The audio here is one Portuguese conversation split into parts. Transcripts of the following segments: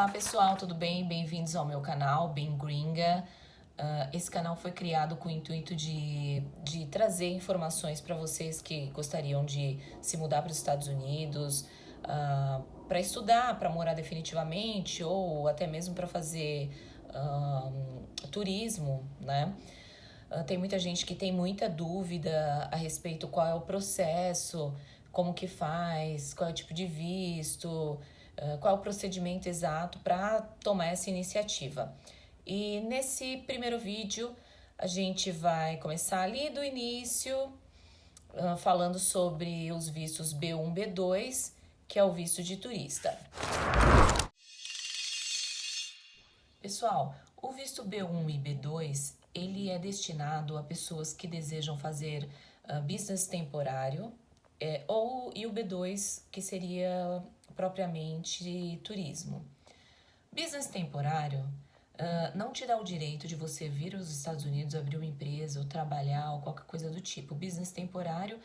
Olá pessoal, tudo bem? Bem-vindos ao meu canal, Bem Gringa. Esse canal foi criado com o intuito de trazer informações para vocês que gostariam de se mudar para os Estados Unidos, para estudar, para morar definitivamente ou até mesmo para fazer turismo, né? Tem muita gente que tem muita dúvida a respeito qual é o processo, como que faz, qual é o tipo de visto, qual é o procedimento exato para tomar essa iniciativa. E nesse primeiro vídeo a gente vai começar ali do início, falando sobre os vistos B1, B2, que é o visto de turista. Pessoal, o visto B1 e B2, ele é destinado a pessoas que desejam fazer business temporário, e o B2, que seria propriamente turismo. Business temporário não te dá o direito de você vir aos Estados Unidos, abrir uma empresa ou trabalhar ou qualquer coisa do tipo. Business temporário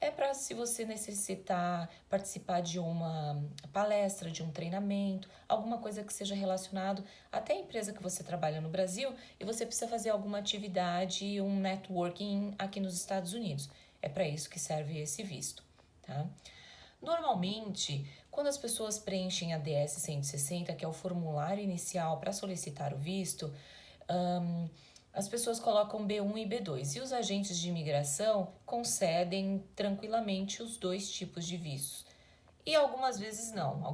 é para se você necessitar participar de uma palestra, de um treinamento, alguma coisa que seja relacionado até a empresa que você trabalha no Brasil e você precisa fazer alguma atividade, um networking aqui nos Estados Unidos. É para isso que serve esse visto, tá? Normalmente, quando as pessoas preenchem a DS-160, que é o formulário inicial para solicitar o visto, as pessoas colocam B1 e B2 e os agentes de imigração concedem tranquilamente os dois tipos de vistos. E algumas vezes não,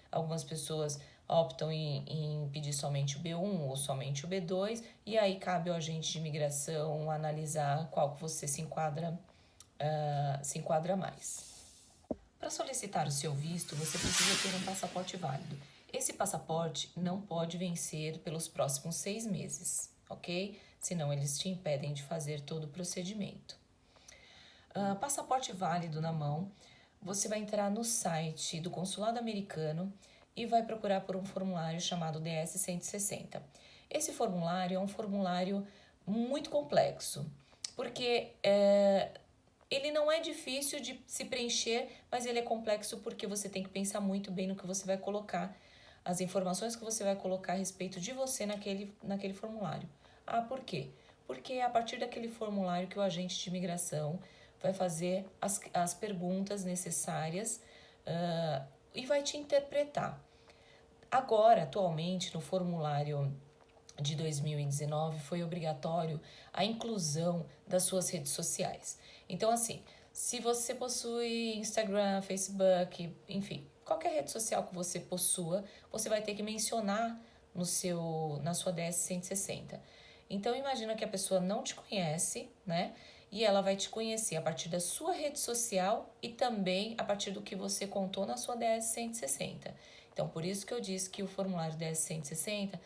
algumas pessoas optam em pedir somente o B1 ou somente o B2 e aí cabe ao agente de imigração analisar qual que você se enquadra mais. Para solicitar o seu visto, você precisa ter um passaporte válido. Esse passaporte não pode vencer pelos próximos 6 meses, ok? Senão eles te impedem de fazer todo o procedimento. Passaporte válido na mão, você vai entrar no site do consulado americano e vai procurar por um formulário chamado DS-160. Esse formulário é um formulário muito complexo, porque ele não é difícil de se preencher, mas ele é complexo porque você tem que pensar muito bem no que você vai colocar, as informações que você vai colocar a respeito de você naquele formulário. Por quê? Porque é a partir daquele formulário que o agente de imigração vai fazer as perguntas necessárias e vai te interpretar. Agora, atualmente, no formulário de 2019 foi obrigatório a inclusão das suas redes sociais. Então, assim, se você possui Instagram, Facebook, enfim, qualquer rede social que você possua, você vai ter que mencionar na sua DS-160. Então, imagina que a pessoa não te conhece, né? E ela vai te conhecer a partir da sua rede social e também a partir do que você contou na sua DS-160. Então, por isso que eu disse que o formulário DS-160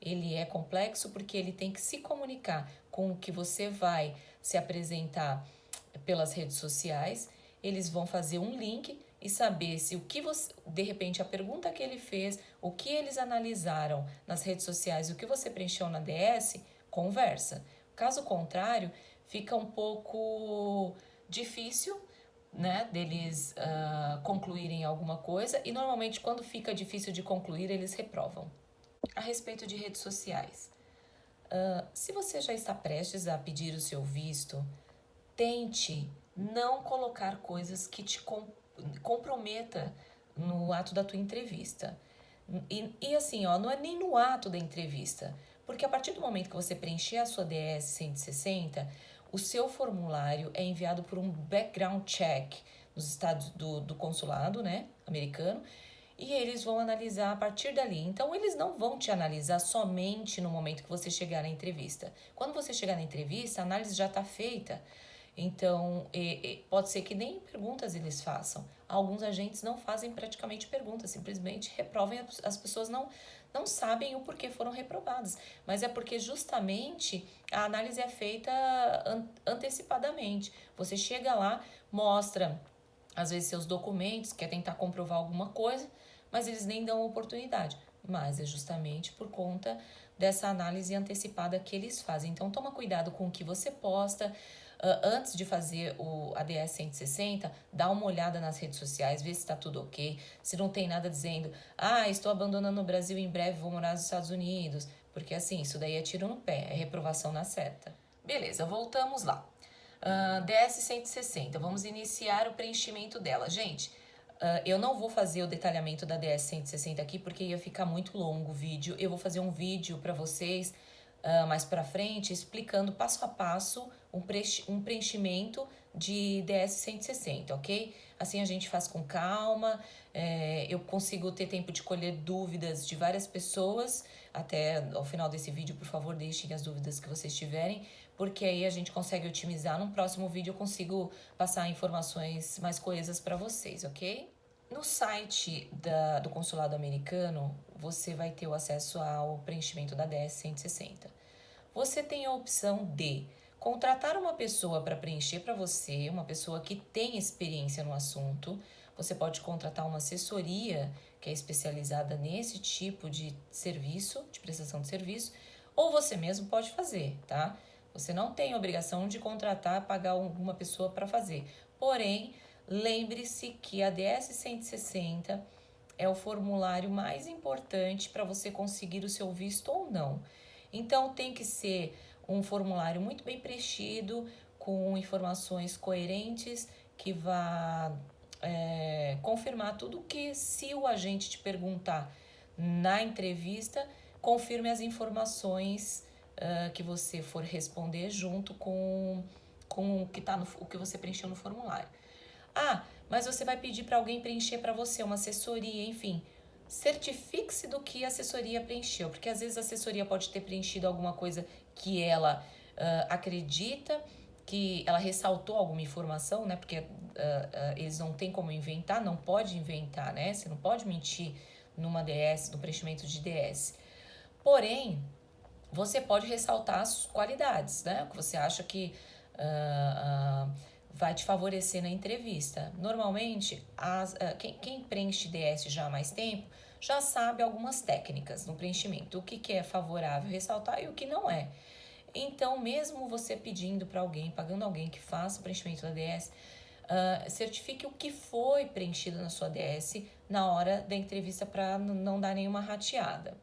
ele é complexo porque ele tem que se comunicar com o que você vai se apresentar pelas redes sociais. Eles vão fazer um link e saber se o que você, de repente, a pergunta que ele fez, o que eles analisaram nas redes sociais, o que você preencheu na DS, conversa. Caso contrário, fica um pouco difícil, né, deles concluírem alguma coisa e normalmente quando fica difícil de concluir, eles reprovam. A respeito de redes sociais. Se você já está prestes a pedir o seu visto, tente não colocar coisas que te comprometa no ato da tua entrevista. E assim, não é nem no ato da entrevista, porque a partir do momento que você preencher a sua DS 160, o seu formulário é enviado por um background check nos estados do consulado, né, americano, e eles vão analisar a partir dali. Então, eles não vão te analisar somente no momento que você chegar na entrevista. Quando você chegar na entrevista, a análise já está feita. Então, pode ser que nem perguntas eles façam. Alguns agentes não fazem praticamente perguntas, simplesmente reprovem. As pessoas não sabem o porquê foram reprovadas. Mas é porque justamente a análise é feita antecipadamente. Você chega lá, mostra às vezes seus documentos, quer tentar comprovar alguma coisa, mas eles nem dão oportunidade. Mas é justamente por conta dessa análise antecipada que eles fazem. Então, toma cuidado com o que você posta. Antes de fazer a DS 160, dá uma olhada nas redes sociais, vê se está tudo ok, se não tem nada dizendo, estou abandonando o Brasil, em breve vou morar nos Estados Unidos, porque assim, isso daí é tiro no pé, é reprovação na certa. Beleza, voltamos lá. DS 160, vamos iniciar o preenchimento dela. Gente, eu não vou fazer o detalhamento da DS 160 aqui porque ia ficar muito longo o vídeo. Eu vou fazer um vídeo para vocês mais pra frente explicando passo a passo um preenchimento de DS 160, ok? Assim a gente faz com calma, eu consigo ter tempo de colher dúvidas de várias pessoas. Até ao final desse vídeo, por favor, deixem as dúvidas que vocês tiverem, porque aí a gente consegue otimizar. No próximo vídeo eu consigo passar informações mais coesas para vocês, ok? No site do consulado americano, você vai ter o acesso ao preenchimento da DS 160. Você tem a opção de contratar uma pessoa para preencher para você, uma pessoa que tem experiência no assunto. Você pode contratar uma assessoria que é especializada nesse tipo de serviço, de prestação de serviço, ou você mesmo pode fazer, tá? Você não tem obrigação de contratar, pagar uma pessoa para fazer. Porém, lembre-se que a DS 160 é o formulário mais importante para você conseguir o seu visto ou não. Então, tem que ser um formulário muito bem preenchido, com informações coerentes, que vá confirmar tudo que, se o agente te perguntar na entrevista, confirme as informações que você for responder junto com o que você preencheu no formulário. Mas você vai pedir para alguém preencher para você, uma assessoria, enfim. Certifique-se do que a assessoria preencheu, porque às vezes a assessoria pode ter preenchido alguma coisa que ela acredita, que ela ressaltou alguma informação, né? Porque eles não têm como inventar, não pode inventar, né? Você não pode mentir numa DS, no preenchimento de DS. Porém, você pode ressaltar as qualidades, né? O que você acha que vai te favorecer na entrevista. Normalmente, quem preenche DS já há mais tempo já sabe algumas técnicas no preenchimento, o que é favorável ressaltar e o que não é. Então, mesmo você pedindo para alguém, pagando alguém que faça o preenchimento da DS, certifique o que foi preenchido na sua DS na hora da entrevista para não dar nenhuma rateada.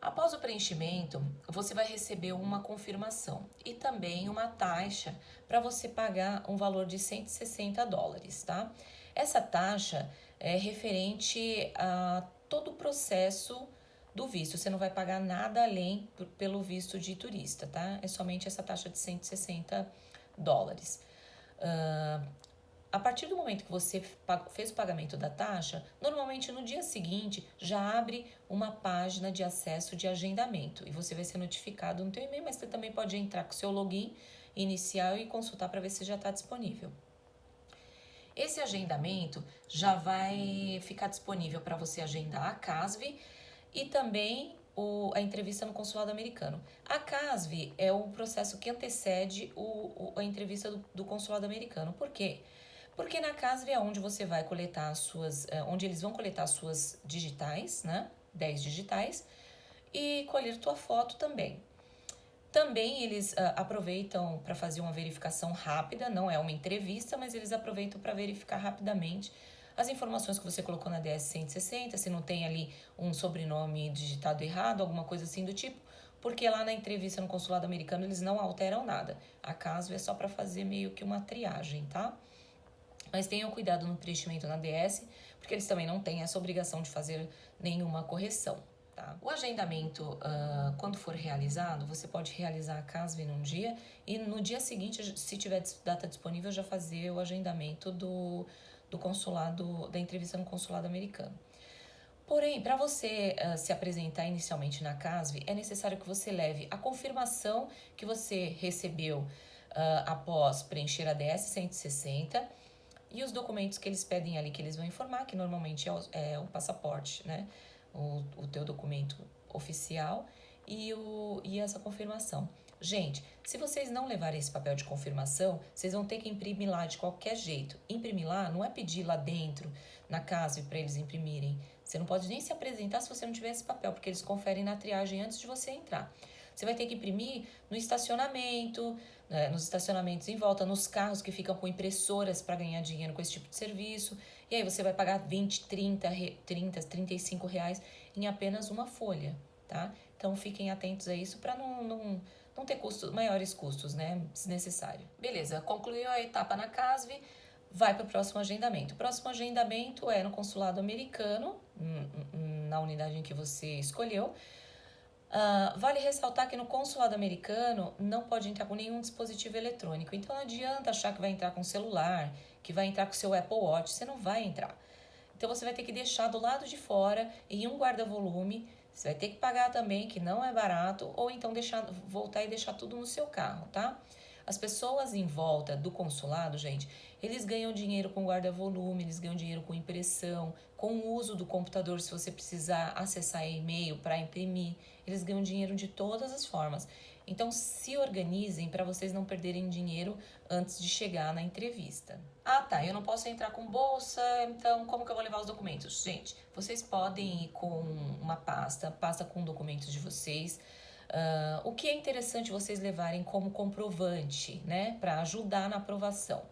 Após o preenchimento, você vai receber uma confirmação e também uma taxa para você pagar um valor de $160, tá? Essa taxa é referente a todo o processo do visto. Você não vai pagar nada além pelo visto de turista, tá? É somente essa taxa de $160. A partir do momento que você fez o pagamento da taxa, normalmente no dia seguinte já abre uma página de acesso de agendamento e você vai ser notificado no teu e-mail, mas você também pode entrar com o seu login inicial e consultar para ver se já está disponível. Esse agendamento já vai ficar disponível para você agendar a CASV e também a entrevista no consulado americano. A CASV é o processo que antecede a entrevista do consulado americano. Por quê? Porque na CASV é onde você vai coletar onde eles vão coletar as suas digitais, né? 10 digitais, e colher tua foto também. Também eles aproveitam para fazer uma verificação rápida, não é uma entrevista, mas eles aproveitam para verificar rapidamente as informações que você colocou na DS 160, se não tem ali um sobrenome digitado errado, alguma coisa assim do tipo, porque lá na entrevista no consulado americano eles não alteram nada. A CASV é só para fazer meio que uma triagem, tá? Mas tenham cuidado no preenchimento na DS, porque eles também não têm essa obrigação de fazer nenhuma correção. Tá? O agendamento, quando for realizado, você pode realizar a CASV num dia e no dia seguinte, se tiver data disponível, já fazer o agendamento do consulado, da entrevista no consulado americano. Porém, para você se apresentar inicialmente na CASV, é necessário que você leve a confirmação que você recebeu após preencher a DS 160 e os documentos que eles pedem ali, que eles vão informar, que normalmente é o passaporte, né? O teu documento oficial e essa confirmação. Gente, se vocês não levarem esse papel de confirmação, vocês vão ter que imprimir lá de qualquer jeito. Imprimir lá não é pedir lá dentro, na casa, para eles imprimirem. Você não pode nem se apresentar se você não tiver esse papel, porque eles conferem na triagem antes de você entrar. Você vai ter que imprimir no estacionamento, nos estacionamentos em volta, nos carros que ficam com impressoras para ganhar dinheiro com esse tipo de serviço. E aí você vai pagar 20, 30, 35 reais em apenas uma folha, tá? Então fiquem atentos a isso para não ter maiores custos, né? Desnecessário. Beleza, concluiu a etapa na CASV, vai para o próximo agendamento. O próximo agendamento é no consulado americano, na unidade em que você escolheu. Vale ressaltar que no consulado americano não pode entrar com nenhum dispositivo eletrônico. Então não adianta achar que vai entrar com celular, que vai entrar com seu Apple Watch. Você não vai entrar. Então você vai ter que deixar do lado de fora em um guarda-volume. Você vai ter que pagar também, que não é barato, ou então voltar e deixar tudo no seu carro, tá? As pessoas em volta do consulado, gente, eles ganham dinheiro com guarda-volume, eles ganham dinheiro com impressão, com o uso do computador se você precisar acessar e-mail para imprimir. Eles ganham dinheiro de todas as formas. Então, se organizem para vocês não perderem dinheiro antes de chegar na entrevista. Ah, tá, eu não posso entrar com bolsa, então como que eu vou levar os documentos? Gente, vocês podem ir com uma pasta com documentos de vocês. O que é interessante vocês levarem como comprovante, né, para ajudar na aprovação.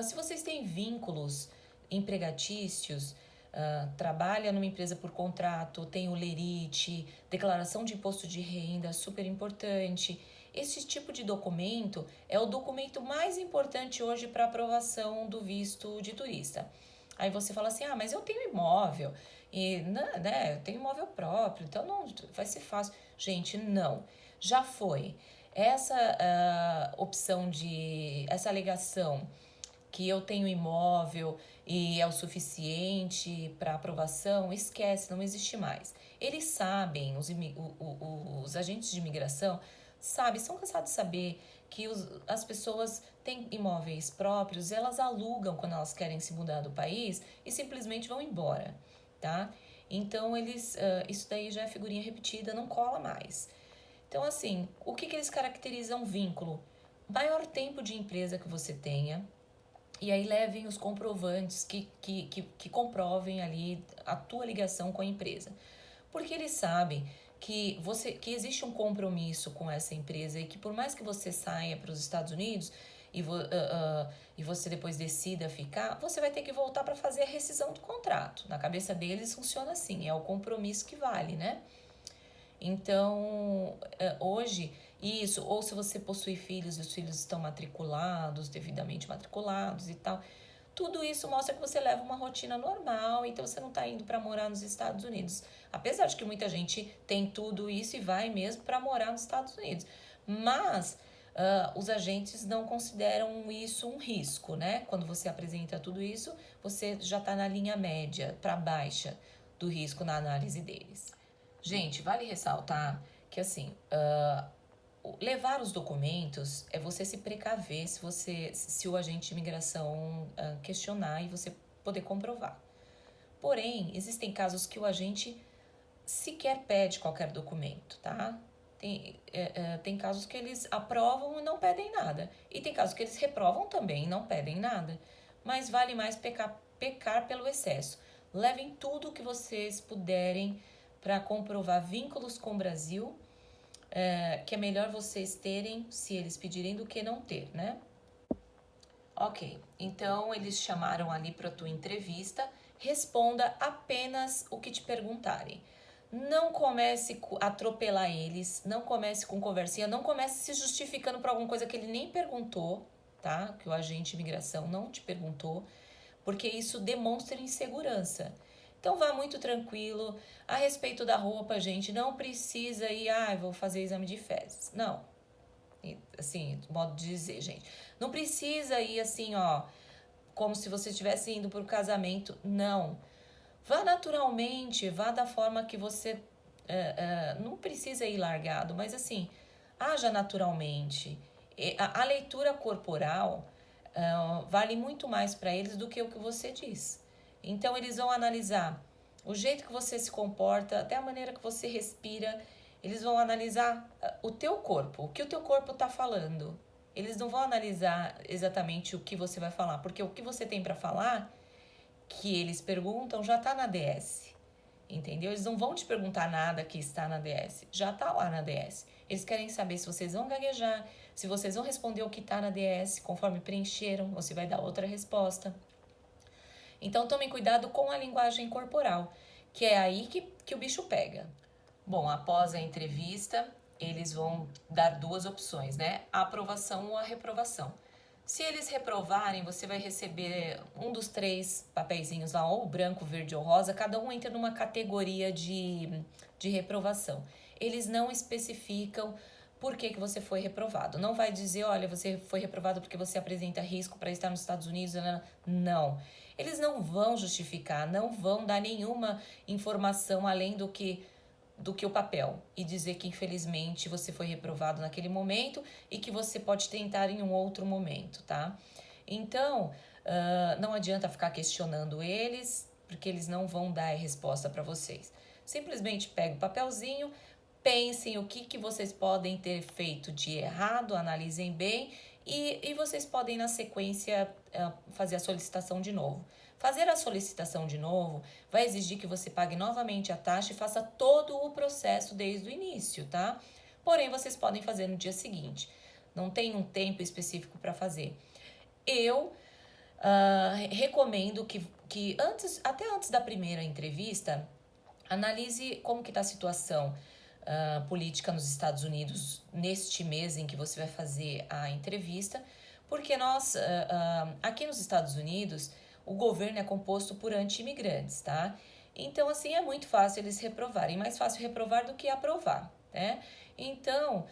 Se vocês têm vínculos empregatícios, trabalha numa empresa por contrato, tem o lerite, declaração de imposto de renda, super importante. Esse tipo de documento é o documento mais importante hoje para aprovação do visto de turista. Aí você fala assim, mas eu tenho imóvel, e, né, eu tenho imóvel próprio, então não vai ser fácil. Gente, não. Já foi. Essa essa alegação que eu tenho imóvel e é o suficiente para aprovação, esquece, não existe mais. Eles sabem, os agentes de imigração sabem, são cansados de saber que as pessoas têm imóveis próprios, elas alugam quando elas querem se mudar do país e simplesmente vão embora, tá? Então, isso daí já é figurinha repetida, não cola mais. Então, assim, o que eles caracterizam vínculo? Maior tempo de empresa que você tenha, e aí levem os comprovantes que comprovem ali a tua ligação com a empresa. Porque eles sabem que existe um compromisso com essa empresa e que por mais que você saia para os Estados Unidos e você depois decida ficar, você vai ter que voltar para fazer a rescisão do contrato. Na cabeça deles funciona assim, é o compromisso que vale, né? Então, hoje, ou se você possui filhos e os filhos estão matriculados, devidamente matriculados e tal, tudo isso mostra que você leva uma rotina normal, então você não está indo para morar nos Estados Unidos. Apesar de que muita gente tem tudo isso e vai mesmo para morar nos Estados Unidos. Mas os agentes não consideram isso um risco, né? Quando você apresenta tudo isso, você já está na linha média para baixa do risco na análise deles. Gente, vale ressaltar que assim, levar os documentos é você se precaver se o agente de imigração questionar e você poder comprovar. Porém, existem casos que o agente sequer pede qualquer documento, tá? Tem casos que eles aprovam e não pedem nada. E tem casos que eles reprovam também e não pedem nada. Mas vale mais pecar pelo excesso. Levem tudo o que vocês puderem para comprovar vínculos com o Brasil, que é melhor vocês terem se eles pedirem do que não ter, né? Ok, então eles chamaram ali para a tua entrevista, responda apenas o que te perguntarem. Não comece a atropelar eles, não comece com conversinha, não comece se justificando por alguma coisa que ele nem perguntou, tá? Que o agente de imigração não te perguntou, porque isso demonstra insegurança. Então vá muito tranquilo. A respeito da roupa, gente, não precisa ir, vou fazer exame de fezes. Não. Assim, modo de dizer, gente. Não precisa ir assim, como se você estivesse indo para o casamento. Não. Vá naturalmente, vá da forma que você... não precisa ir largado, mas assim, haja naturalmente. A leitura corporal vale muito mais para eles do que o que você diz. Então, eles vão analisar o jeito que você se comporta, até a maneira que você respira. Eles vão analisar o teu corpo, o que o teu corpo está falando. Eles não vão analisar exatamente o que você vai falar, porque o que você tem para falar, que eles perguntam, já está na DS. entendeu? Eles não vão te perguntar nada que está na DS, já tá lá na DS. Eles querem saber se vocês vão gaguejar, se vocês vão responder o que tá na DS conforme preencheram, ou se vai dar outra resposta. Então tomem cuidado com a linguagem corporal, que é aí que o bicho pega. Bom, após a entrevista, eles vão dar duas opções, né? A aprovação ou a reprovação. Se eles reprovarem, você vai receber um dos 3 papeizinhos lá, ou branco, verde ou rosa, cada um entra numa categoria de reprovação. Eles não especificam por que você foi reprovado. Não vai dizer, olha, você foi reprovado porque você apresenta risco para estar nos Estados Unidos. Não. Eles não vão justificar, não vão dar nenhuma informação além do que o papel e dizer que infelizmente você foi reprovado naquele momento e que você pode tentar em um outro momento, tá? Então, não adianta ficar questionando eles, porque eles não vão dar a resposta para vocês. Simplesmente pega o papelzinho, pensem o que vocês podem ter feito de errado, analisem bem e vocês podem, na sequência, fazer a solicitação de novo. Fazer a solicitação de novo vai exigir que você pague novamente a taxa e faça todo o processo desde o início, tá? Porém, vocês podem fazer no dia seguinte. Não tem um tempo específico para fazer. Eu recomendo que até antes da primeira entrevista, analise como que está a situação política nos Estados Unidos neste mês em que você vai fazer a entrevista, porque nós, aqui nos Estados Unidos, o governo é composto por anti-imigrantes, tá? Então, assim, é muito fácil eles reprovarem. Mais fácil reprovar do que aprovar, né? Então,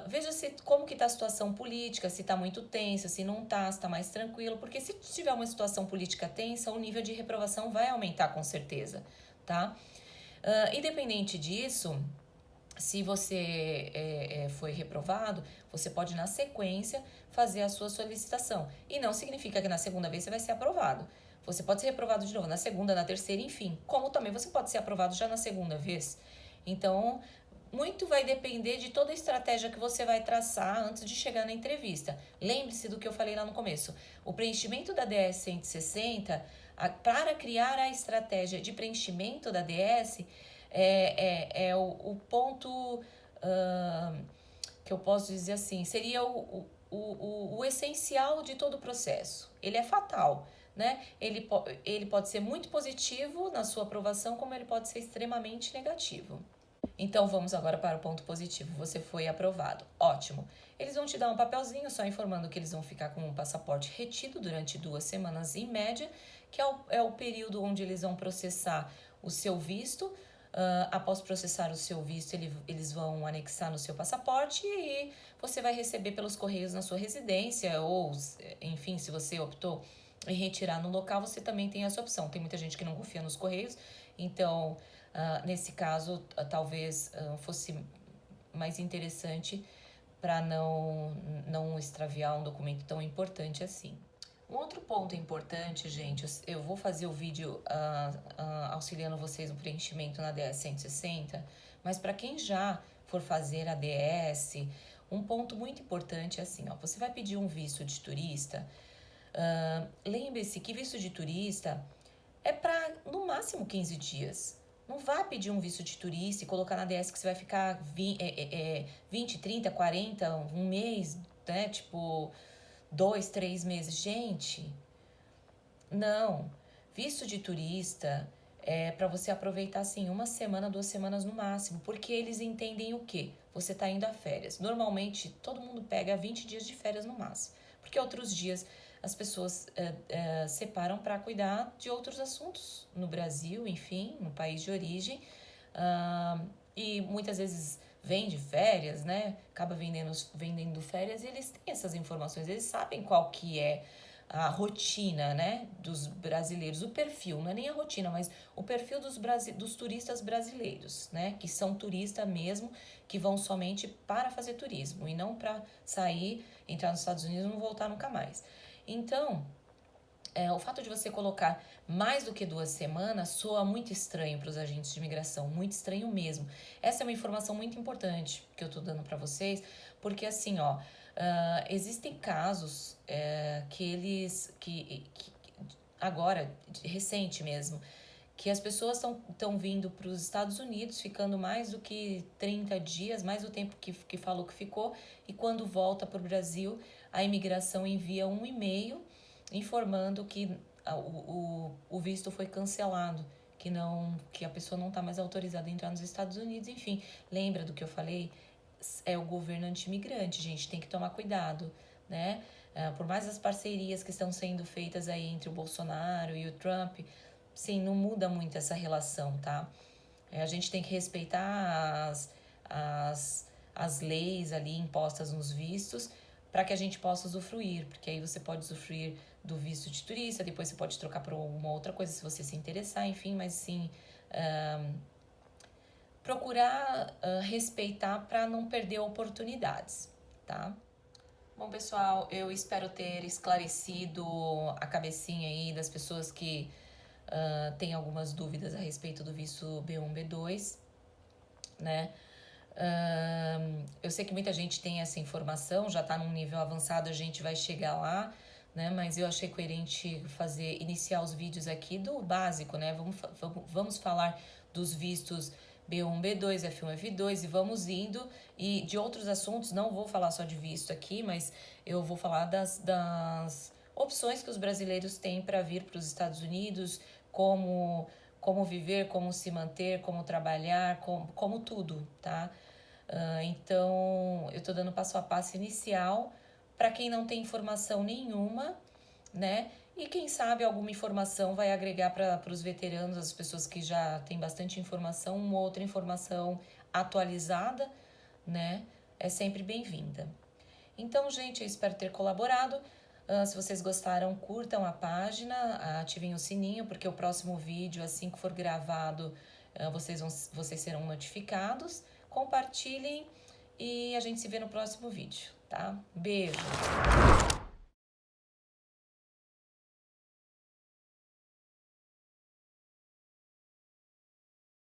veja como que tá a situação política, se tá muito tensa, se não tá, se tá mais tranquilo. Porque se tiver uma situação política tensa, o nível de reprovação vai aumentar com certeza, tá? Independente disso, se você foi reprovado, você pode, na sequência, fazer a sua solicitação. E não significa que na segunda vez você vai ser aprovado. Você pode ser reprovado de novo na segunda, na terceira, enfim. Como também você pode ser aprovado já na segunda vez. Então, muito vai depender de toda a estratégia que você vai traçar antes de chegar na entrevista. Lembre-se do que eu falei lá no começo. O preenchimento da DS 160, para criar a estratégia de preenchimento da DS, o ponto que eu posso dizer assim, seria o essencial de todo o processo. Ele é fatal, né? Ele pode ser muito positivo na sua aprovação, como ele pode ser extremamente negativo. Então, vamos agora para o ponto positivo. Você foi aprovado. Ótimo. Eles vão te dar um papelzinho só informando que eles vão ficar com um passaporte retido durante 2 semanas em média, que é o período onde eles vão processar o seu visto. Após processar o seu visto, eles vão anexar no seu passaporte e você vai receber pelos correios na sua residência ou, enfim, se você optou em retirar no local, você também tem essa opção. Tem muita gente que não confia nos correios, então, nesse caso, talvez fosse mais interessante para não extraviar um documento tão importante assim. Um outro ponto importante, gente, eu vou fazer o vídeo auxiliando vocês no preenchimento na DS 160, mas para quem já for fazer a DS, um ponto muito importante é assim, ó, você vai pedir um visto de turista, lembre-se que visto de turista é para no máximo 15 dias. Não vá pedir um visto de turista e colocar na DS que você vai ficar 20, 30, 40, um mês, né, tipo 2, 3 meses. Gente, não. Visto de turista é para você aproveitar, assim, 1 semana, 2 semanas no máximo. Porque eles entendem o quê? Você tá indo a férias. Normalmente, todo mundo pega 20 dias de férias no máximo. Porque outros dias as pessoas separam para cuidar de outros assuntos no Brasil, enfim, no país de origem. E muitas vezes vem de férias, né? Acaba vendendo férias e eles têm essas informações, eles sabem qual que é a rotina, né, dos brasileiros, o perfil, não é nem a rotina, mas o perfil dos turistas brasileiros, né, que são turistas mesmo, que vão somente para fazer turismo e não para sair, entrar nos Estados Unidos e não voltar nunca mais. Então, o fato de você colocar mais do que 2 semanas soa muito estranho para os agentes de imigração, muito estranho mesmo. Essa é uma informação muito importante que eu tô dando para vocês, porque assim, ó, existem casos que agora, recente mesmo, que as pessoas estão vindo para os Estados Unidos, ficando mais do que 30 dias, mais do tempo que falou que ficou, e quando volta para o Brasil, a imigração envia um e-mail informando que o visto foi cancelado, que a pessoa não está mais autorizada a entrar nos Estados Unidos. Enfim, lembra do que eu falei? É o governo anti-imigrante, gente, tem que tomar cuidado, né? Por mais as parcerias que estão sendo feitas aí entre o Bolsonaro e o Trump, sim, não muda muito essa relação, tá? A gente tem que respeitar as leis ali impostas nos vistos para que a gente possa usufruir, porque aí você pode usufruir do visto de turista, depois você pode trocar por uma outra coisa se você se interessar, enfim, mas sim, procurar respeitar para não perder oportunidades, tá? Bom, pessoal, eu espero ter esclarecido a cabecinha aí das pessoas que têm algumas dúvidas a respeito do visto B1, B2, né? Eu sei que muita gente tem essa informação, já está num nível avançado, a gente vai chegar lá, né? Mas eu achei coerente iniciar os vídeos aqui do básico, né? Vamos falar dos vistos B1, B2, F1, F2 e vamos indo. E de outros assuntos, não vou falar só de visto aqui, mas eu vou falar das opções que os brasileiros têm para vir para os Estados Unidos, como viver, como se manter, como trabalhar, como tudo, tá? Então, eu tô dando passo a passo inicial para quem não tem informação nenhuma, né? E quem sabe alguma informação vai agregar para os veteranos, as pessoas que já têm bastante informação, uma outra informação atualizada, né? É sempre bem-vinda. Então, gente, eu espero ter colaborado. Se vocês gostaram, curtam a página, ativem o sininho, porque o próximo vídeo, assim que for gravado, vocês serão notificados. Compartilhem e a gente se vê no próximo vídeo, tá? Beijo!